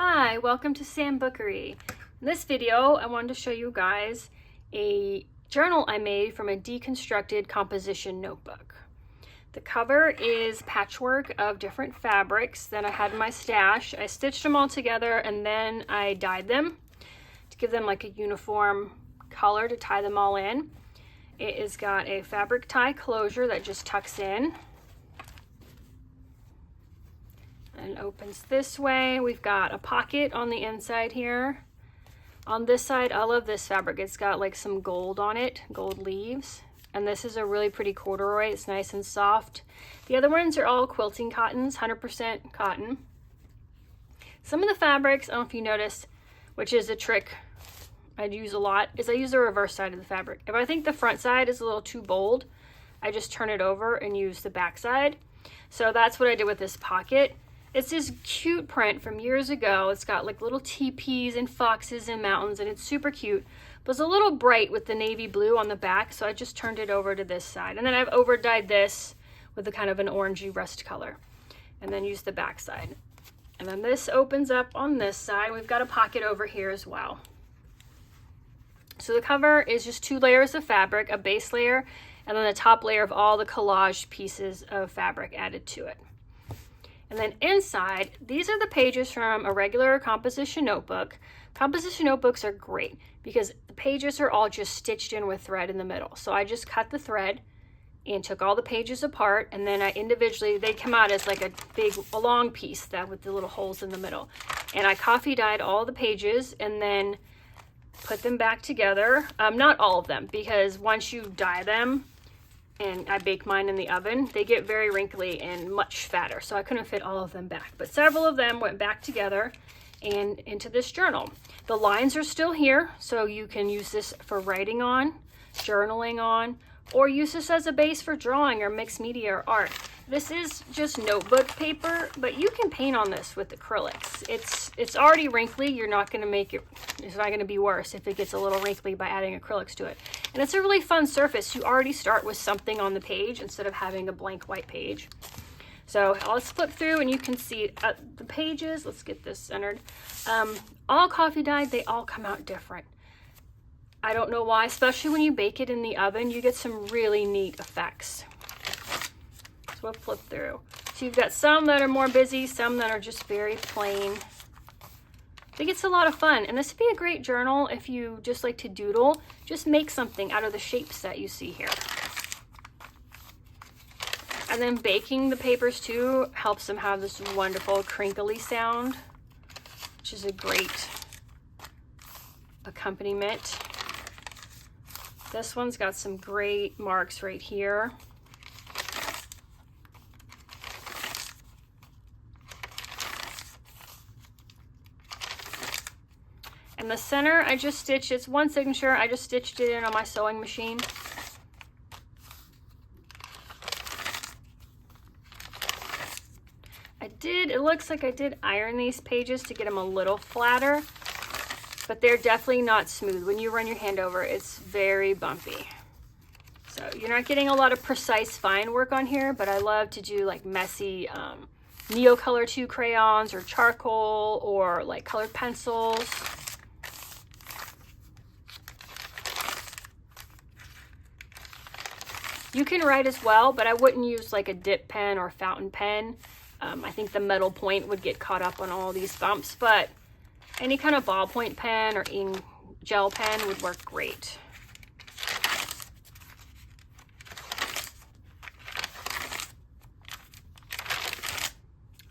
Hi, welcome to Sam Bookery. In this video, I wanted to show you guys a journal I made from a deconstructed composition notebook. The cover is patchwork of different fabrics that I had in my stash. I stitched them all together and then I dyed them to give them like a uniform color to tie them all in. It has got a fabric tie closure that just tucks in and opens this way. We've got a pocket on the inside here. On this side, I love this fabric. It's got like some gold on it, gold leaves. And this is a really pretty corduroy. It's nice and soft. The other ones are all quilting cottons, 100% cotton. Some of the fabrics, I don't know if you noticed, which is a trick I'd use a lot, is I use the reverse side of the fabric. If I think the front side is a little too bold, I just turn it over and use the back side. So that's what I did with this pocket. It's this cute print from years ago. It's got like little teepees and foxes and mountains, and it's super cute. But it's a little bright with the navy blue on the back, so I just turned it over to this side. And then I've over dyed this with a kind of an orangey rust color, and then use the back side. And then this opens up on this side. We've got a pocket over here as well. So the cover is just 2 layers of fabric, a base layer, and then the top layer of all the collaged pieces of fabric added to it. And then inside, these are the pages from a regular composition notebook. Composition notebooks are great because the pages are all just stitched in with thread in the middle. So I just cut the thread and took all the pages apart, and then I individually, they come out as like a long piece that with the little holes in the middle. And I coffee dyed all the pages and then put them back together. Not all of them, because once you dye them, and I bake mine in the oven, they get very wrinkly and much fatter, so I couldn't fit all of them back. But several of them went back together and into this journal. The lines are still here, so you can use this for writing on, journaling on, or use this as a base for drawing or mixed media or art. This is just notebook paper, but you can paint on this with acrylics. It's already wrinkly. You're not going to make it, it's not going to be worse if it gets a little wrinkly by adding acrylics to it. And it's a really fun surface. You already start with something on the page instead of having a blank white page. So let's flip through and you can see the pages. Let's get this centered. All coffee dyed, they all come out different. I don't know why, especially when you bake it in the oven, you get some really neat effects. So we'll flip through. So you've got some that are more busy, some that are just very plain. I think it's a lot of fun, and this would be a great journal if you just like to doodle. Just make something out of the shapes that you see here. And then baking the papers too helps them have this wonderful crinkly sound, which is a great accompaniment. This one's got some great marks right here. And the center, I just stitched, it's one signature, I just stitched it in on my sewing machine. It looks like I did iron these pages to get them a little flatter, but they're definitely not smooth. When you run your hand over, it's very bumpy. So you're not getting a lot of precise fine work on here, but I love to do like messy Neocolor 2 crayons or charcoal or like colored pencils. You can write as well, but I wouldn't use like a dip pen or fountain pen. I think the metal point would get caught up on all these bumps, but any kind of ballpoint pen or ink gel pen would work great.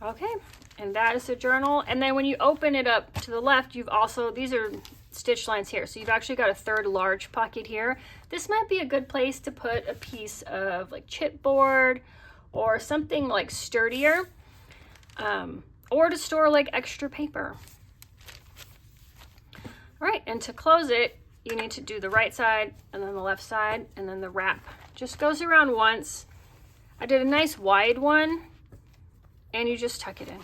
Okay, and that is the journal. And then when you open it up to the left, you've also, these are stitch lines here, so you've actually got a third large pocket here. This might be a good place to put a piece of like chipboard or something like sturdier, or to store like extra paper. All right, and to close it, you need to do the right side and then the left side, and then the wrap just goes around once. I did a nice wide one, and you just tuck it in.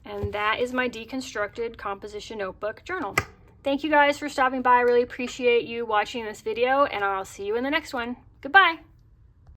And that is my deconstructed composition notebook journal. Thank you guys for stopping by. I really appreciate you watching this video, and I'll see you in the next one. Goodbye.